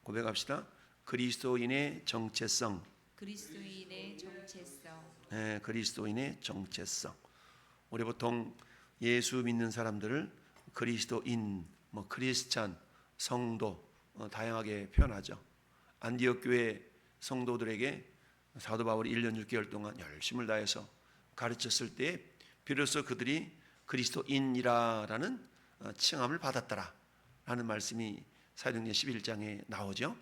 고백합시다. 그리스도인의 정체성. 그리스도인의 정체성. 네, 그리스도인의 정체성. 우리 보통 예수 믿는 사람들을 그리스도인, 크리스찬, 성도 다양하게 표현하죠. 안디옥 교회 성도들에게 사도 바울이 1년 6개월 동안 열심을 다해서 가르쳤을 때 비로소 그들이 그리스도인이라는 칭함을 받았더라 라는 말씀이 사도행전 11장에 나오죠.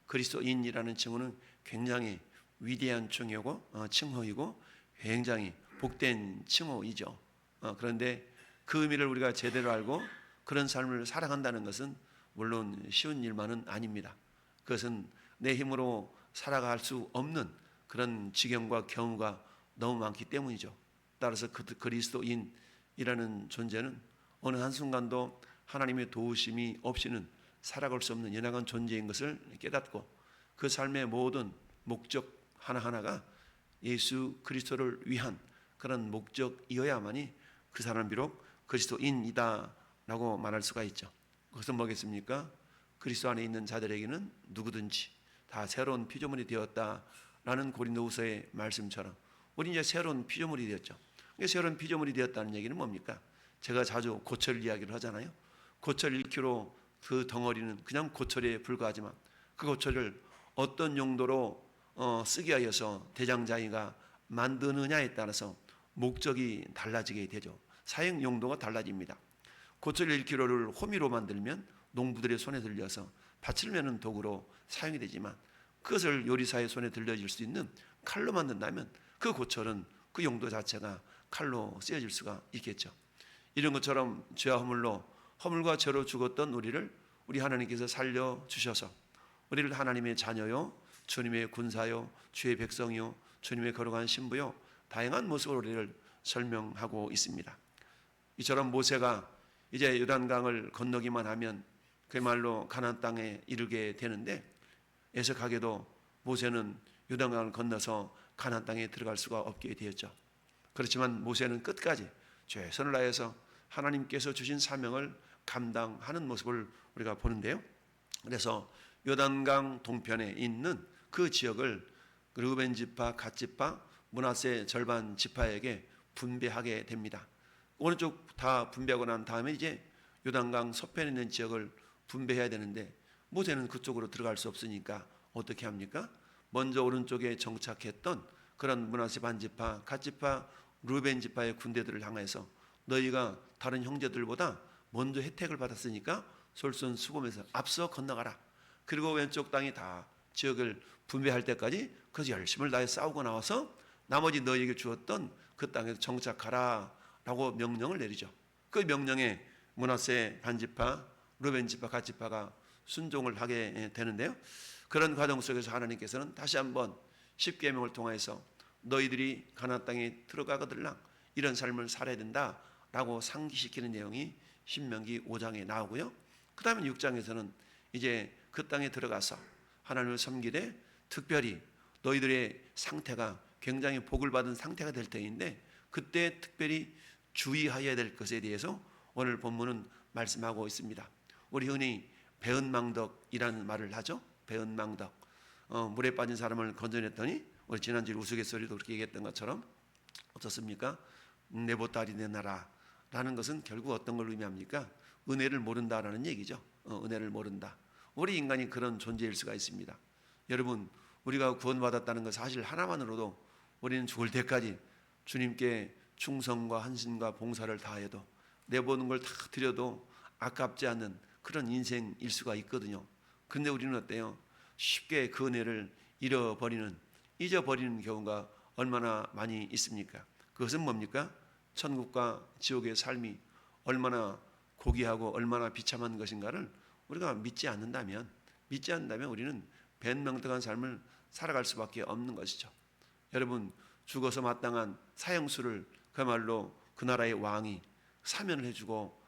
그리스도인이라는 칭호는 굉장히 위대한 칭호이고 굉장히 복된 칭호이죠. 그런데 그 의미를 우리가 제대로 알고 그런 삶을 살아간다는 것은 물론 쉬운 일만은 아닙니다. 그것은 내 힘으로 살아갈 수 없는 그런 지경과 경우가 너무 많기 때문이죠. 따라서 그리스도인이라는 존재는 어느 한순간도 하나님의 도우심이 없이는 살아갈 수 없는 연약한 존재인 것을 깨닫고 그 삶의 모든 목적 하나하나가 예수 그리스도를 위한 그런 목적이어야만이 그 사람은 비록 그리스도인이다 라고 말할 수가 있죠. 그것은 뭐겠습니까? 그리스도 안에 있는 자들에게는 누구든지 다 새로운 피조물이 되었다라는 고린도후서의 말씀처럼 우리 이제 새로운 피조물이 되었죠. 새로운 피조물이 되었다는 얘기는 뭡니까? 제가 자주 고철 이야기를 하잖아요. 고철 1kg 그 덩어리는 그냥 고철에 불과하지만 그 고철을 어떤 용도로 쓰기 위해서 대장장이가 만드느냐에 따라서 목적이 달라지게 되죠. 사용 용도가 달라집니다. 고철 1kg를 호미로 만들면 농부들의 손에 들려서 밭을 메는 도구로 사용이 되지만 그것을 요리사의 손에 들려질 수 있는 칼로 만든다면 그 고철은 그 용도 자체가 칼로 쓰여질 수가 있겠죠. 이런 것처럼 죄와 허물과 죄로 죽었던 우리 하나님께서 살려주셔서 우리를 하나님의 자녀요, 주님의 군사요, 주의 백성이요, 주님의 거룩한 신부요, 다양한 모습으로 우리를 설명하고 있습니다. 이처럼 모세가 이제 요단강을 건너기만 하면 그야말로 가나안 땅에 이르게 되는데 애석하게도 모세는 요단강을 건너서 가나안 땅에 들어갈 수가 없게 되었죠. 그렇지만 모세는 끝까지 최선을 다해서 하나님께서 주신 사명을 감당하는 모습을 우리가 보는데요. 그래서 요단강 동편에 있는 그 지역을 르우벤 지파, 갓 지파, 므낫세 절반 지파에게 분배하게 됩니다. 오른쪽 다 분배하고 난 다음에 이제 요단강 서편에 있는 지역을 분배해야 되는데 모세는 그쪽으로 들어갈 수 없으니까 어떻게 합니까? 먼저 오른쪽에 정착했던 그런 므낫세 반지파, 갓 지파, 르우벤 지파의 군대들을 향해서 너희가 다른 형제들보다 먼저 혜택을 받았으니까 솔선수범해서 앞서 건너가라. 그리고 왼쪽 땅이 다 지역을 분배할 때까지 그래서 열심을 다해 싸우고 나와서 나머지 너희에게 주었던 그 땅에서 정착하라 라고 명령을 내리죠. 그 명령에 므낫세 반지파, 르벤 지파, 갓 지파가 순종을 하게 되는데요. 그런 과정 속에서 하나님께서는 다시 한번 십계명을 통해서 너희들이 가나안 땅에 들어가거들랑 이런 삶을 살아야 된다라고 상기시키는 내용이 신명기 5장에 나오고요. 그 다음에 6장에서는 이제 그 땅에 들어가서 하나님을 섬기되 특별히 너희들의 상태가 굉장히 복을 받은 상태가 될 터인데 그때 특별히 주의해야 될 것에 대해서 오늘 본문은 말씀하고 있습니다. 우리 흔히 배은망덕이라는 말을 하죠. 배은망덕. 물에 빠진 사람을 건져냈더니 우리 지난주에 우스갯소리도 그렇게 얘기했던 것처럼 어떻습니까? 내보따리 내놔라 라는 것은 결국 어떤 걸 의미합니까? 은혜를 모른다라는 얘기죠. 은혜를 모른다. 우리 인간이 그런 존재일 수가 있습니다. 여러분, 우리가 구원받았다는 것 사실 하나만으로도 우리는 죽을 때까지 주님께 충성과 헌신과 봉사를 다해도 내보는 걸 다 드려도 아깝지 않는 그런 인생일 수가 있거든요. 그런데 우리는 어때요? 쉽게 그 은혜를 잊어버리는 경우가 얼마나 많이 있습니까? 그것은 뭡니까? 천국과 지옥의 삶이 얼마나 고귀하고 얼마나 비참한 것인가를 우리가 믿지 않는다면 우리는 배은망덕한 삶을 살아갈 수밖에 없는 것이죠. 여러분, 죽어서 마땅한 사형수를 그야말로 그 나라의 왕이 사면을 해주고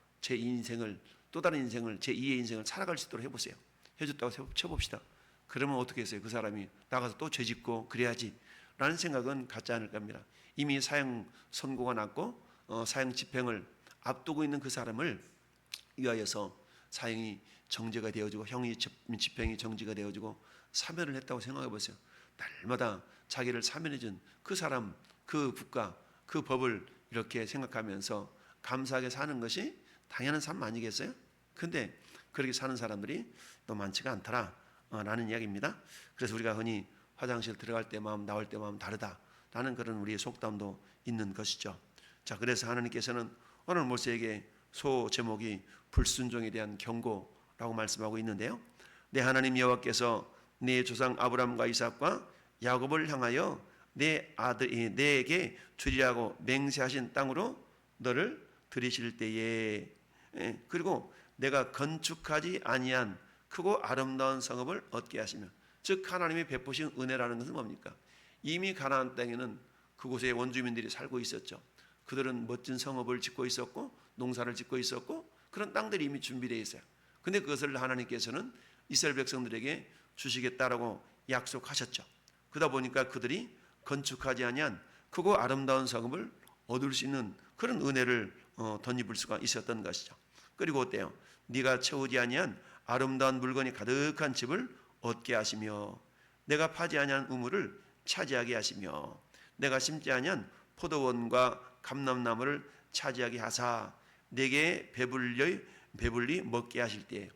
또 다른 인생을 제2의 인생을 살아갈 수 있도록 해보세요. 해줬다고 쳐봅시다. 그러면 어떻게 했어요? 그 사람이 나가서 또 죄짓고 그래야지 라는 생각은 갖지 않을 겁니다. 이미 사형 선고가 났고 사형 집행을 앞두고 있는 그 사람을 위하여서 사형이 정죄가 되어지고 형이 집행이 정지가 되어지고 사면을 했다고 생각해 보세요. 날마다 자기를 사면해 준 그 사람, 그 국가, 그 법을 이렇게 생각하면서 감사하게 사는 것이 당연한 삶 아니겠어요? 근데 그렇게 사는 사람들이 또 많지가 않더라 라는 이야기입니다. 그래서 우리가 흔히 화장실 들어갈 때 마음, 나올 때 마음 다르다라는 그런 우리의 속담도 있는 것이죠. 자, 그래서 하나님께서는 오늘 모세에게 소 제목이 불순종에 대한 경고라고 말씀하고 있는데요. 내 하나님 여호와께서 내 조상 아브라함과 이삭과 야곱을 향하여 내 아들이 내게 주리라고 맹세하신 땅으로 너를 들이실 때에, 그리고 내가 건축하지 아니한 크고 아름다운 성읍을 얻게 하시며, 즉 하나님이 베푸신 은혜라는 것은 뭡니까? 이미 가나안 땅에는 그곳에 원주민들이 살고 있었죠. 그들은 멋진 성읍을 짓고 있었고 농사를 짓고 있었고 그런 땅들이 이미 준비되어 있어요. 근데 그것을 하나님께서는 이스라엘 백성들에게 주시겠다라고 약속하셨죠. 그러다 보니까 그들이 건축하지 아니한 크고 아름다운 성읍을 얻을 수 있는 그런 은혜를 덧입을 수가 있었던 것이죠. 그리고 어때요? 네가 채우지 아니한 아름다운 물건이 가득한 집을 얻게 하시며, 내가 파지 아니한 우물을 차지하게 하시며, 내가 심지 아니한 포도원과 감람나무를 차지하게 하사 내게 배불리 먹게 하실 때,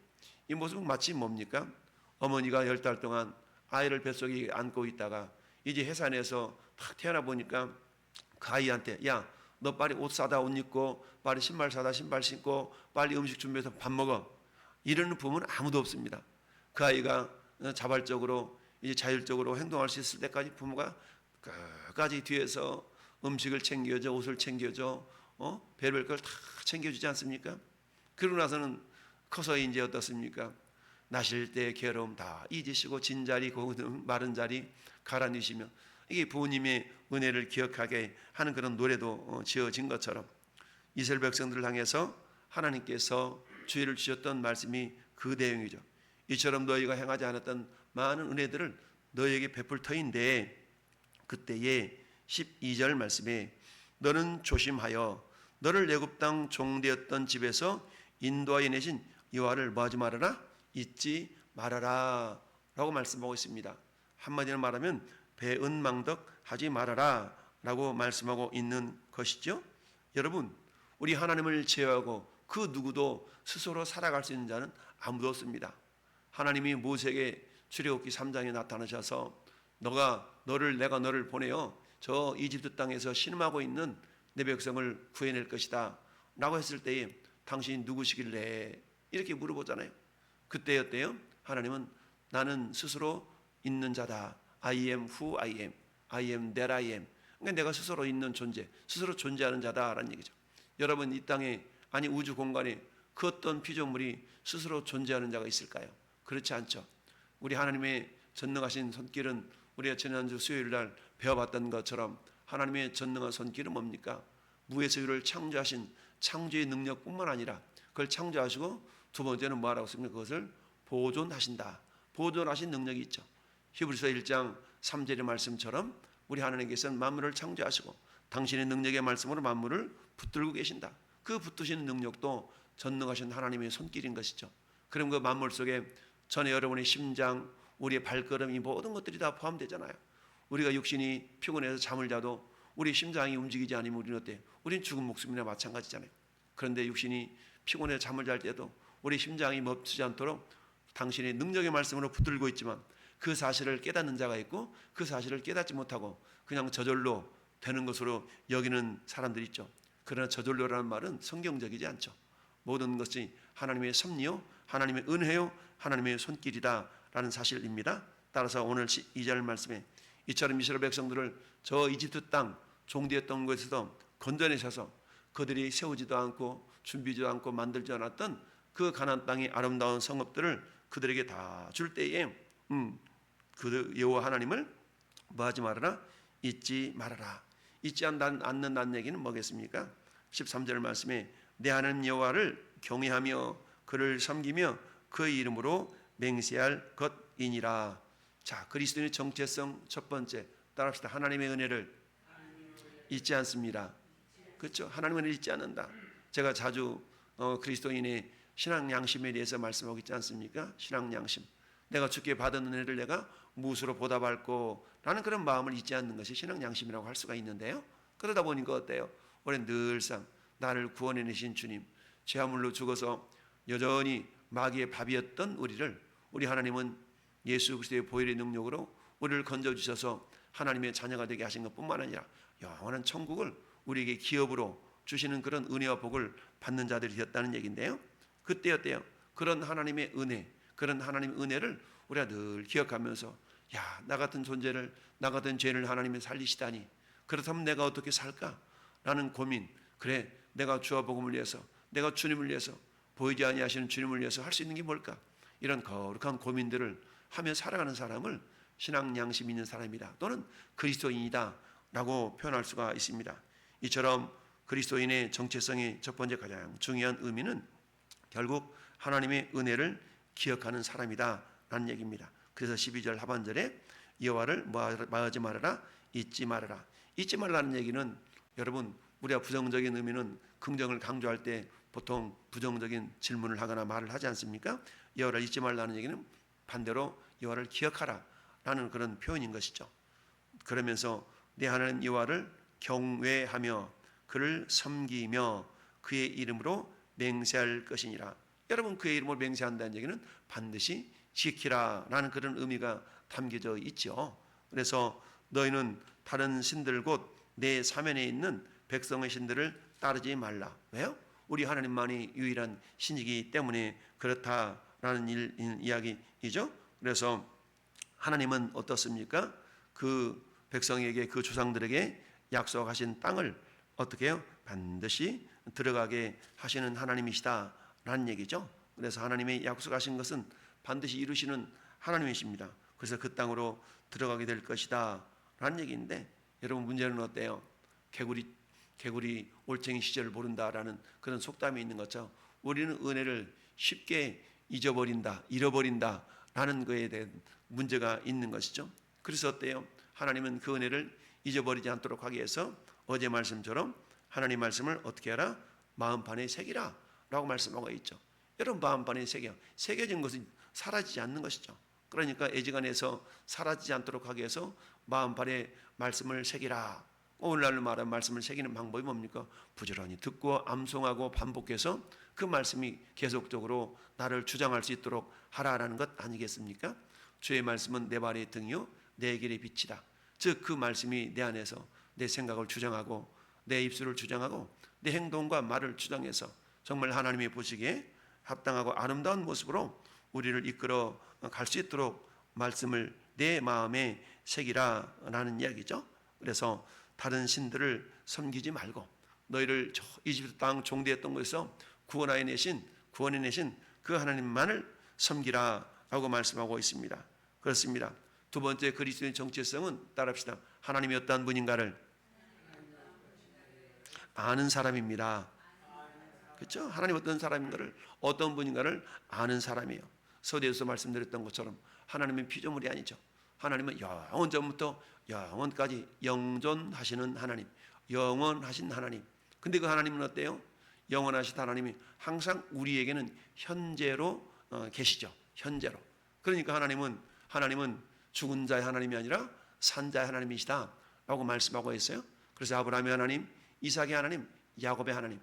이 모습은 마치 뭡니까? 어머니가 10달 동안 아이를 뱃속에 안고 있다가 이제 해산에서 탁 태어나 보니까 그 아이한테, 야, 너 빨리 옷 사다 옷 입고, 빨리 신발 사다 신발 신고, 빨리 음식 준비해서 밥 먹어, 이러는 부모는 아무도 없습니다. 그 아이가 자발적으로 이제 자율적으로 행동할 수 있을 때까지 부모가 끝까지 뒤에서 음식을 챙겨줘, 옷을 챙겨줘, 별별 걸 다 챙겨주지 않습니까? 그러고 나서는 커서 이제 어떻습니까? 나실 때 괴로움 다 잊으시고 진자리 고운 마른 자리 가라앉으시며, 이게 부모님의 은혜를 기억하게 하는 그런 노래도 지어진 것처럼 이스라엘 백성들을 향해서 하나님께서 주의를 주셨던 말씀이 그 내용이죠. 이처럼 너희가 행하지 않았던 많은 은혜들을 너희에게 베풀 터인데, 그때의 12절 말씀에 너는 조심하여 너를 애굽 땅 종되었던 집에서 인도하여 내신 여호와를 뭐하지 말아라? 잊지 말아라 라고 말씀하고 있습니다. 한마디로 말하면 배은망덕하지 말아라 라고 말씀하고 있는 것이죠. 여러분, 우리 하나님을 제외하고 그 누구도 스스로 살아갈 수 있는 자는 아무도 없습니다. 하나님이 모세에게 출애굽기 3장에 나타나셔서 내가 너를 보내어 저 이집트 땅에서 신음하고 있는 내 백성을 구해낼 것이다 라고 했을 때에 당신이 누구시길래 이렇게 물어보잖아요. 그때였대요. 하나님은 나는 스스로 있는 자다. I am who I am. I am that I am. 그러니까 내가 스스로 있는 존재, 스스로 존재하는 자다라는 얘기죠. 여러분, 이 땅에, 아니 우주 공간에 그 어떤 피조물이 스스로 존재하는 자가 있을까요? 그렇지 않죠. 우리 하나님의 전능하신 손길은 우리가 지난주 수요일 날 배워봤던 것처럼 하나님의 전능한 손길은 뭡니까? 무에서 유를 창조하신 창조의 능력뿐만 아니라 그걸 창조하시고 두 번째는 뭐하라고 했습니까? 그것을 보존하신다. 보존하신 능력이 있죠. 히브리서 1장 3절의 말씀처럼 우리 하나님께서는 만물을 창조하시고 당신의 능력의 말씀으로 만물을 붙들고 계신다. 그 붙드시는 능력도 전능하신 하나님의 손길인 것이죠. 그럼 그 만물 속에 전에 여러분의 심장, 우리의 발걸음, 이 모든 것들이 다 포함되잖아요. 우리가 육신이 피곤해서 잠을 자도 우리 심장이 움직이지 않으면 우리는 어때요? 우리는 죽은 목숨이나 마찬가지잖아요. 그런데 육신이 피곤해서 잠을 잘 때도 우리 심장이 멈추지 않도록 당신의 능력의 말씀으로 붙들고 있지만, 그 사실을 깨닫는 자가 있고 그 사실을 깨닫지 못하고 그냥 저절로 되는 것으로 여기는 사람들이 있죠. 그러나 저절로라는 말은 성경적이지 않죠. 모든 것이 하나님의 섭리요, 하나님의 은혜요, 하나님의 손길이다라는 사실입니다. 따라서 오늘 2절 말씀에 이처럼 이스라엘 백성들을 저 이집트 땅 종되었던 곳에서 건져내셔서 그들이 세우지도 않고 준비지도 않고 만들지 않았던 그 가나안 땅의 아름다운 성읍들을 그들에게 다 줄 때에 그 여호와 하나님을 뭐하지 말아라? 잊지 말아라. 잊지 않는다는 얘기는 뭐겠습니까? 13절 말씀에 내 하나님 여호와를 경외하며 그를 섬기며 그의 이름으로 맹세할 것이니라. 자, 그리스도인의 정체성 첫 번째 따라합시다. 하나님의 은혜를 잊지 않습니다. 그렇죠? 하나님의 은혜를 잊지 않는다. 제가 자주 그리스도인의 신앙 양심에 대해서 말씀하고 있지 않습니까? 신앙 양심. 내가 주께 받은 은혜를 내가 무엇으로 보답할고 라는 그런 마음을 잊지 않는 것이 신앙 양심이라고 할 수가 있는데요. 그러다 보니까 어때요? 우리는 늘상 나를 구원해 내신 주님, 죄화물로 죽어서 여전히 마귀의 밥이었던 우리 하나님은 예수 그리스도의 보혈의 능력으로 우리를 건져주셔서 하나님의 자녀가 되게 하신 것뿐만 아니라 영원한 천국을 우리에게 기업으로 주시는 그런 은혜와 복을 받는 자들이 되었다는 얘기인데요. 그때 어때요? 그런 하나님의 은혜, 그런 하나님의 은혜를 우리가 늘 기억하면서 야, 나 같은 존재를, 나 같은 죄를 하나님이 살리시다니, 그렇다면 내가 어떻게 살까? 라는 고민. 그래, 내가 주와 복음을 위해서, 내가 주님을 위해서, 보이지 아니하시는 주님을 위해서 할 수 있는 게 뭘까? 이런 거룩한 고민들을 하며 살아가는 사람을 신앙 양심 있는 사람이다, 또는 그리스도인이다 라고 표현할 수가 있습니다. 이처럼 그리스도인의 정체성의 첫 번째 가장 중요한 의미는 결국 하나님의 은혜를 기억하는 사람이다 라는 얘기입니다. 그래서 12절 하반절에 여호와를 뭐하지 말아라, 잊지 말아라. 잊지 말라는 얘기는, 여러분, 우리가 부정적인 의미는 긍정을 강조할 때 보통 부정적인 질문을 하거나 말을 하지 않습니까? 여호와를 잊지 말라는 얘기는 반대로 여호와를 기억하라 라는 그런 표현인 것이죠. 그러면서 내 하나님 여호와를 경외하며 그를 섬기며 그의 이름으로 맹세할 것이니라. 여러분, 그의 이름으로 맹세한다는 얘기는 반드시 지키라 라는 그런 의미가 담겨져 있죠. 그래서 너희는 다른 신들 곧 내 사면에 있는 백성의 신들을 따르지 말라. 왜요? 우리 하나님만이 유일한 신이기 때문에 그렇다라는 이야기이죠. 그래서 하나님은 어떻습니까? 그 백성에게, 그 조상들에게 약속하신 땅을 어떻게 해요? 반드시 들어가게 하시는 하나님이시다 라는 얘기죠. 그래서 하나님의 약속하신 것은 반드시 이루시는 하나님이십니다. 그래서 그 땅으로 들어가게 될 것이다 라는 얘기인데, 여러분, 문제는 어때요? 개구리 올챙이 시절을 모른다라는 그런 속담이 있는 것처럼 우리는 은혜를 쉽게 잃어버린다 라는 것에 대한 문제가 있는 것이죠. 그래서 어때요? 하나님은 그 은혜를 잊어버리지 않도록 하기 위해서 어제 말씀처럼 하나님 말씀을 어떻게 하라? 마음판에 새기라 라고 말씀하고 있죠. 여러분, 마음판에 새겨진 것은 사라지지 않는 것이죠. 그러니까 애지간해서 사라지지 않도록 하기 위해서 마음판에 말씀을 새기라. 오늘날로 말하는 말씀을 새기는 방법이 뭡니까? 부지런히 듣고 암송하고 반복해서 그 말씀이 계속적으로 나를 주장할 수 있도록 하라라는 것 아니겠습니까? 주의 말씀은 내 발의 등이요 내 길의 빛이다. 즉 그 말씀이 내 안에서 내 생각을 주장하고 내 입술을 주장하고 내 행동과 말을 주장해서 정말 하나님이 보시기에 합당하고 아름다운 모습으로 우리를 이끌어 갈 수 있도록 말씀을 내 마음에 새기라라는 이야기죠. 그래서 다른 신들을 섬기지 말고 너희를 저 이집트 땅 종되었던 곳에서 구원해 내신 그 하나님만을 섬기라라고 말씀하고 있습니다. 그렇습니다. 두 번째 그리스도의 정체성은 따라합시다. 하나님이 어떠한 분인가를 아는 사람입니다. 그렇죠? 하나님 어떤 사람인가를, 어떤 분인가를 아는 사람이에요. 서두에서 말씀드렸던 것처럼 하나님은 피조물이 아니죠. 하나님은 영원 전부터 영원까지 영존하시는 하나님, 영원하신 하나님. 근데 그 하나님은 어때요? 영원하신 하나님이 항상 우리에게는 현재로 계시죠. 현재로. 그러니까 하나님은 죽은 자의 하나님이 아니라 산 자의 하나님이시다 라고 말씀하고 있어요. 그래서 아브라함의 하나님, 이삭의 하나님, 야곱의 하나님,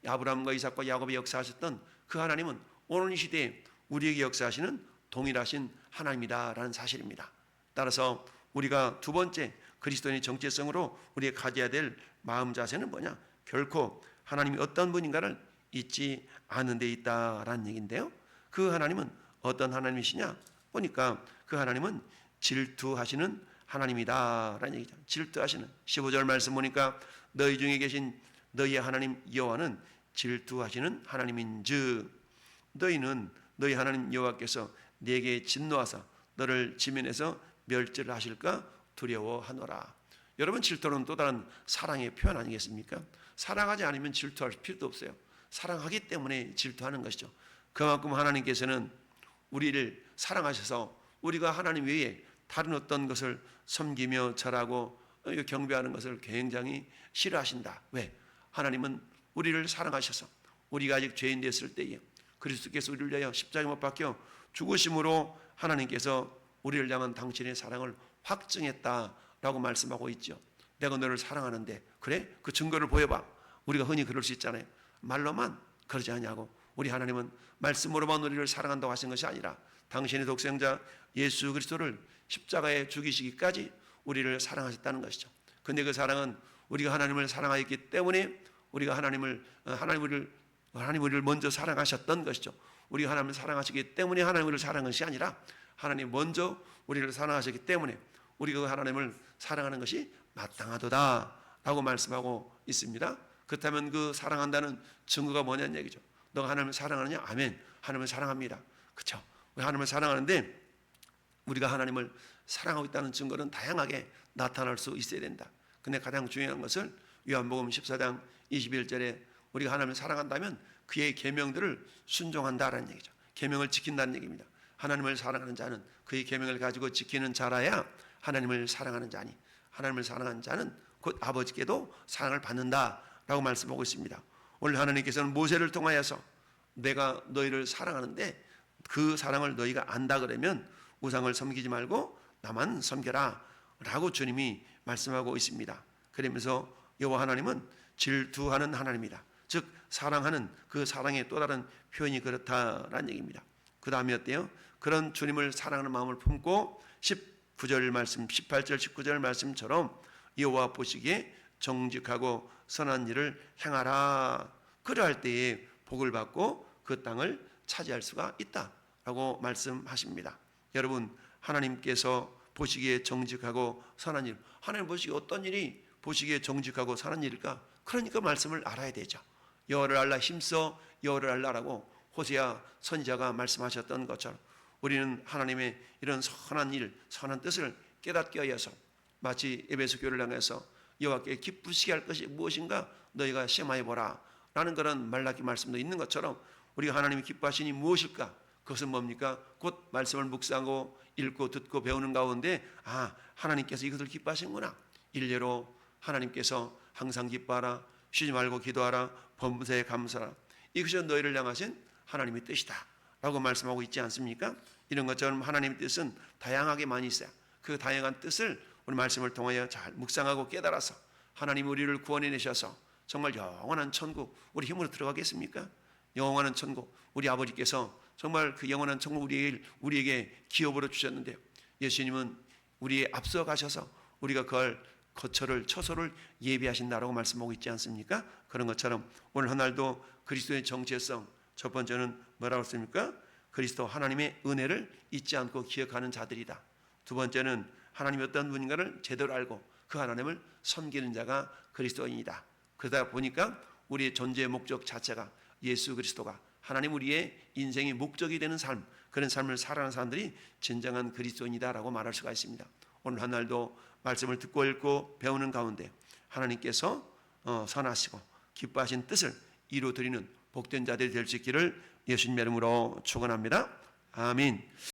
아브라함과 이삭과 야곱이 역사하셨던 그 하나님은 오늘 이 시대에 우리에게 역사하시는 동일하신 하나님이다라는 사실입니다. 따라서 우리가 두 번째 그리스도인의 정체성으로 우리가 가져야 될 마음 자세는 뭐냐? 결코 하나님이 어떤 분인가를 잊지 않은 데 있다라는 얘기인데요. 그 하나님은 어떤 하나님이시냐? 보니까 그 하나님은 질투하시는 하나님이다라는 얘기죠. 질투하시는. 15절 말씀 보니까 너희 중에 계신 너희의 하나님 여호와는 질투하시는 하나님인즉 너희는 너희 하나님 여호와께서 네게 진노하사 너를 지면에서 멸절을 하실까 두려워하노라. 여러분, 질투는 또 다른 사랑의 표현 아니겠습니까? 사랑하지 않으면 질투할 필요도 없어요. 사랑하기 때문에 질투하는 것이죠. 그만큼 하나님께서는 우리를 사랑하셔서 우리가 하나님 외에 다른 어떤 것을 섬기며 절하고 경배하는 것을 굉장히 싫어하신다. 왜? 하나님은 우리를 사랑하셔서 우리가 아직 죄인 됐을 때에 그리스도께서 우리를 위하여 십자가에 못 박혀 죽으심으로 하나님께서 우리를 향한 당신의 사랑을 확증했다라고 말씀하고 있죠. 내가 너를 사랑하는데 그래? 그 증거를 보여봐. 우리가 흔히 그럴 수 있잖아요. 말로만 그러지 않냐고. 우리 하나님은 말씀으로만 우리를 사랑한다고 하신 것이 아니라 당신의 독생자 예수 그리스도를 십자가에 죽이시기까지 우리를 사랑하셨다는 것이죠. 근데 그 사랑은 우리가 하나님을 사랑하였기 때문에 우리가 하나님 우리를 먼저 사랑하셨던 것이죠. 우리가 하나님을 사랑하시기 때문에 하나님을 사랑한 것이 아니라 하나님 먼저 우리를 사랑하셨기 때문에 우리가 그 하나님을 사랑하는 것이 마땅하도다라고 말씀하고 있습니다. 그렇다면 그 사랑한다는 증거가 뭐냐는 얘기죠. 너가 하나님을 사랑하느냐? 아멘. 하나님을 사랑합니다. 그렇죠? 우리 하나님을 사랑하는데 우리가 하나님을 사랑하고 있다는 증거는 다양하게 나타날 수 있어야 된다. 근데 가장 중요한 것을 요한복음 14장 21절에 우리가 하나님을 사랑한다면 그의 계명들을 순종한다라는 얘기죠. 계명을 지킨다는 얘기입니다. 하나님을 사랑하는 자는 그의 계명을 가지고 지키는 자라야 하나님을 사랑하는 자니 하나님을 사랑하는 자는 곧 아버지께도 사랑을 받는다라고 말씀하고 있습니다. 오늘 하나님께서는 모세를 통하여서 내가 너희를 사랑하는데 그 사랑을 너희가 안다 그러면 우상을 섬기지 말고 나만 섬겨라 라고 주님이 말씀하고 있습니다. 그러면서 여호와 하나님은 질투하는 하나님이다. 즉 사랑하는 그 사랑의 또 다른 표현이 그렇다라는 얘기입니다. 그 다음에 어때요? 그런 주님을 사랑하는 마음을 품고 19절 말씀 18절 19절 말씀처럼 여호와 보시기에 정직하고 선한 일을 행하라. 그러할 때에 복을 받고 그 땅을 차지할 수가 있다라고 말씀하십니다. 여러분 하나님께서 보시기에 정직하고 선한 일, 하나님 보시기에 어떤 일이 보시기에 정직하고 선한 일일까? 그러니까 말씀을 알아야 되죠. 여호와를 알라 힘써 여호와를 알라라고 호세아 선지자가 말씀하셨던 것처럼 우리는 하나님의 이런 선한 일, 선한 뜻을 깨닫게 하여서 마치 에베소 교회를 향해서 여호와께 기쁘시게 할 것이 무엇인가 너희가 시험하여 보라 라는 그런 말라기 말씀도 있는 것처럼 우리가 하나님이 기뻐하시니 무엇일까? 그것은 뭡니까? 곧 말씀을 묵상하고 읽고 듣고 배우는 가운데 하나님께서 이것을 기뻐하시는구나. 일례로 하나님께서 항상 기뻐하라, 쉬지 말고 기도하라, 범사에 감사하라. 이것이 너희를 향하신 하나님의 뜻이다 라고 말씀하고 있지 않습니까? 이런 것처럼 하나님의 뜻은 다양하게 많이 있어요. 그 다양한 뜻을 우리 말씀을 통하여 잘 묵상하고 깨달아서 하나님 우리를 구원해 내셔서 정말 영원한 천국 우리 힘으로 들어가겠습니까? 영원한 천국 우리 아버지께서 정말 그 영원한 천국 우리에게 기업으로 주셨는데요. 예수님은 우리에 앞서 가셔서 우리가 그걸 거처를 처소를 예비하신다라고 말씀하고 있지 않습니까? 그런 것처럼 오늘 하늘도 그리스도의 정체성 첫 번째는 뭐라고 했습니까? 그리스도 하나님의 은혜를 잊지 않고 기억하는 자들이다. 두 번째는 하나님이 어떤 분인가를 제대로 알고 그 하나님을 섬기는 자가 그리스도인이다. 그러다 보니까 우리의 존재의 목적 자체가 예수 그리스도가 하나님 우리의 인생의 목적이 되는 삶, 그런 삶을 살아가는 사람들이 진정한 그리스도인이다라고 말할 수가 있습니다. 오늘 한 날도 말씀을 듣고 읽고 배우는 가운데 하나님께서 선하시고 기뻐하신 뜻을 이루어드리는 복된 자들이 될 수 있기를 예수님의 이름으로 축원합니다. 아멘.